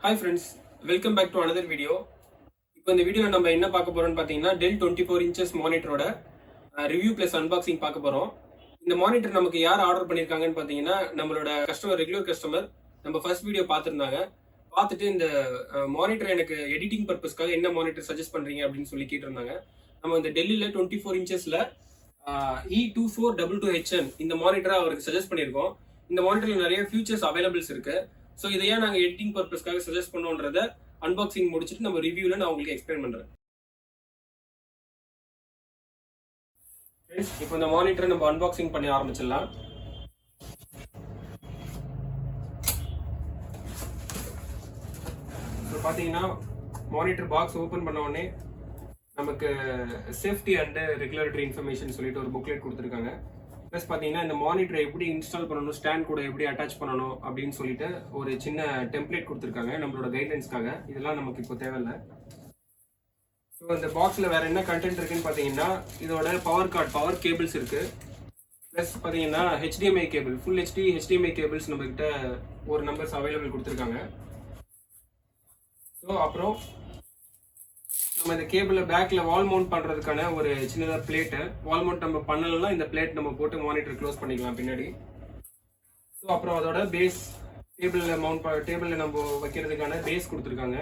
Hi friends, welcome back to another video. இப்போ இந்த வீடியோல நம்ம என்ன பார்க்க போறோம்னு பாத்தீங்கன்னா Dell 24 inches மானிட்டரோட ரிவ்யூ பிளஸ் அன்பாக்சிங் பார்க்க போறோம். இந்த மானிட்டர் நமக்கு யார் ஆர்டர் பண்ணிருக்காங்கன்னு பாத்தீங்கன்னா நம்மளோட ரெகுலர் கஸ்டமர் நம்ம ஃபர்ஸ்ட் வீடியோ பார்த்திருந்தாங்க. பார்த்துட்டு இந்த மானிட்டர் எனக்கு எடிட்டிங் பர்பஸ்க்காக என்ன மானிட்டர் சஜஸ்ட் பண்றீங்க அப்படின்னு சொல்லி கேட்டிருந்தாங்க. நம்ம இந்த டெல்லியில 24 inchesல E2422HN இந்த மானிட்டரை அவருக்கு சஜஸ்ட் பண்ணியிருக்கோம். இந்த மானிட்டர்ல நிறைய ஃபியூச்சர்ஸ் அவைலபிள்ஸ் இருக்கு. ஸோ இதை ஏன் நாங்கள் எடிட்டிங் பர்பஸ்க்காக சஜஸ்ட் பண்ணோன்றத அன்பாக்சிங் முடிச்சுட்டு நம்ம ரிவ்யூவில் நான் உங்களுக்கு எக்ஸ்பிளைன் பண்ணுறேன். இப்போ இந்த மானிட்டரை நம்ம அன்பாக்சிங் பண்ணி ஆரம்பிச்சிடலாம். இப்போ பார்த்தீங்கன்னா மானிட்டர் பாக்ஸ் ஓப்பன் பண்ண உடனே நமக்கு சேஃப்டி அண்ட் ரெகுலேட்டரி இன்ஃபர்மேஷன் சொல்லிட்டு ஒரு புக்லெட் கொடுத்துருக்காங்க. ப்ளஸ் பார்த்தீங்கன்னா இந்த மானிட்டரை எப்படி இன்ஸ்டால் பண்ணணும், ஸ்டாண்ட் கூட எப்படி அட்டாச் பண்ணணும் அப்படின்னு சொல்லிட்டு ஒரு சின்ன டெம்ப்ளேட் கொடுத்துருக்காங்க நம்மளோட கைட்லைன்ஸ்க்காக. இதெல்லாம் நமக்கு இப்போ தேவையில்லை. ஸோ இந்த பாக்ஸில் வேற என்ன கண்டென்ட் இருக்குன்னு பார்த்தீங்கன்னா இதோட பவர் கேபிள்ஸ் இருக்கு. ப்ளஸ் பார்த்தீங்கன்னா HDMI cable, full HDMI cables நம்மகிட்ட ஒரு நம்பர்ஸ் அவைலபிள் கொடுத்துருக்காங்க. ஸோ அப்புறம் நம்ம இந்த கேபிள பேக்ல வால் மவுண்ட் பண்றதுக்கான ஒரு சின்னதாக பிளேட்டு, வால் மவுண்ட் நம்ம பண்ணலாம் இந்த பிளேட் நம்ம போட்டு மானிட்டர் க்ளோஸ் பண்ணிக்கலாம் பின்னாடி. ஸோ அப்புறம் அதோட பேஸ் டேபிளில் நம்ம வைக்கிறதுக்கான பேஸ் கொடுத்துருக்காங்க.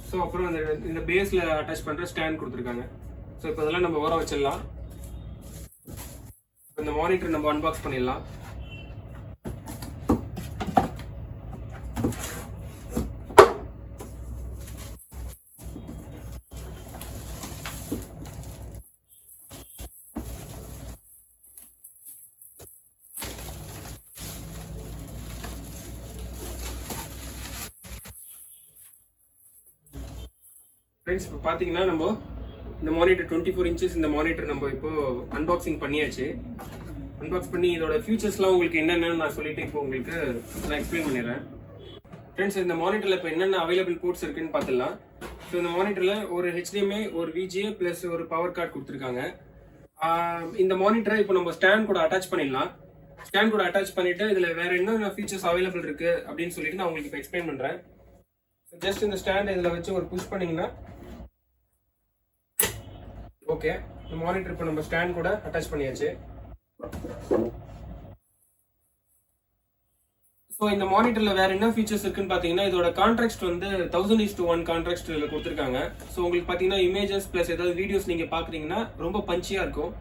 ஸோ அப்புறம் இந்த பேஸ்ல அட்டாச் பண்ற ஸ்டாண்ட் கொடுத்துருக்காங்க. ஸோ இப்போ இதெல்லாம் நம்ம ஓர வச்சிடலாம். இந்த மானிட்டர் நம்ம அன்பாக்ஸ் பண்ணிடலாம். ஃப்ரெண்ட்ஸ், இப்போ பார்த்தீங்கன்னா நம்ம இந்த மானிட்டர் 24 inches இந்த மானிட்டர் நம்ம இப்போ அன்பாக்சிங் பண்ணியாச்சு. அன்பாக்ஸ் பண்ணி இதோட ஃபியூச்சர்ஸ்லாம் உங்களுக்கு என்னென்னு நான் சொல்லிட்டு இப்போ உங்களுக்கு நான் எக்ஸ்பிளைன் பண்ணிடுறேன். ஃப்ரெண்ட்ஸ், இந்த மானிட்டரில் இப்போ என்னென்ன அவைலபிள் போர்ட்ஸ் இருக்குன்னு பார்த்துடலாம். ஸோ இந்த மானிட்டரில் ஒரு HDMI, ஒரு VGA ப்ளஸ் ஒரு பவர் கார்டு கொடுத்துருக்காங்க. இந்த மானிட்டரை இப்போ நம்ம ஸ்டாண்ட் கூட அட்டாச் பண்ணிடலாம். ஸ்டாண்ட் கூட அட்டாச் பண்ணிட்டு இதில் வேற என்ன ஃபீச்சர்ஸ் அவைலபிள் இருக்கு அப்படின்னு சொல்லிட்டு நான் உங்களுக்கு இப்போ எக்ஸ்பிளைன் பண்ணுறேன். ஜஸ்ட் இந்த ஸ்டாண்ட் இதில் வச்சு ஒரு புஷ் பண்ணிங்கன்னா ஓகே, இந்த மானிட்டர் இப்போ நம்ம ஸ்டாண்ட் கூட அட்டாச் பண்ணியாச்சு. ஸோ இந்த மானிட்டர்ல வேற என்ன ஃபீச்சர்ஸ் இருக்குன்னு பார்த்தீங்கன்னா இதோட கான்ட்ராக்ட் வந்து 1000:1 கான்ட்ராக்ட் இதில் கொடுத்துருக்காங்க. ஸோ உங்களுக்கு பார்த்தீங்கன்னா இமேஜஸ் ப்ளஸ் ஏதாவது வீடியோஸ் நீங்கள் பார்க்குறீங்கன்னா ரொம்ப பஞ்சியாக இருக்கும்.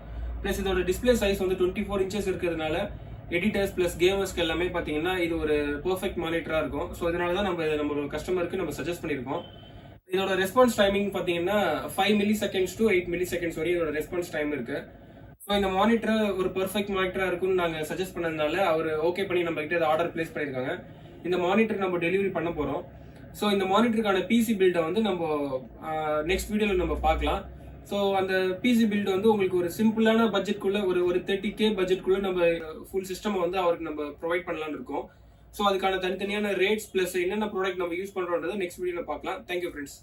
ப்ளஸ் இதோட டிஸ்பிளே சைஸ் வந்து 24 inches இருக்கிறதுனால எடிட்டர்ஸ் ப்ளஸ் கேமர்ஸ்க்கு எல்லாமே பார்த்தீங்கன்னா இது ஒரு பெர்ஃபெக்ட் மானிட்டராக இருக்கும். ஸோ இதனால தான் நம்ம கஸ்டமருக்கு நம்ம சஜஸ்ட் பண்ணியிருக்கோம். இதோட ரெஸ்பான்ஸ் டைமிங் பார்த்தீங்கன்னா 5 milliseconds to 8 milliseconds வரை இதோட ரெஸ்பான்ஸ் டைம் இருக்கு. ஸோ இந்த மானிட்டர் ஒரு பெர்ஃபெக்ட் மானிட்டரா இருக்குன்னு நாங்கள் சஜஸ்ட் பண்ணதுனால அவர் ஓகே பண்ணி நம்ம கிட்ட ஆர்டர் பிளேஸ் பண்ணியிருக்காங்க. இந்த மானிட்டர் நம்ம டெலிவரி பண்ண போறோம். ஸோ இந்த மானிட்டருக்கான பிசி பில்டை வந்து நம்ம நெக்ஸ்ட் வீடியோவில் நம்ம பார்க்கலாம். ஸோ அந்த பிசி பில்டு வந்து உங்களுக்கு ஒரு சிம்பிளான பட்ஜெட்குள்ள ஒரு 30K பட்ஜெட்குள்ள நம்ம ஃபுல் சிஸ்டம் வந்து அவருக்கு நம்ம ப்ரொவைட் பண்ணலாம்னு இருக்கோம். ஸோ அதுக்கான தனித்தனியான ரேட்ஸ் பிளஸ் என்னென்ன ப்ராடக்ட் நம்ம யூஸ் பண்றோன்றதை நெக்ஸ்ட் வீடியோவில் பார்க்கலாம். Thank you friends.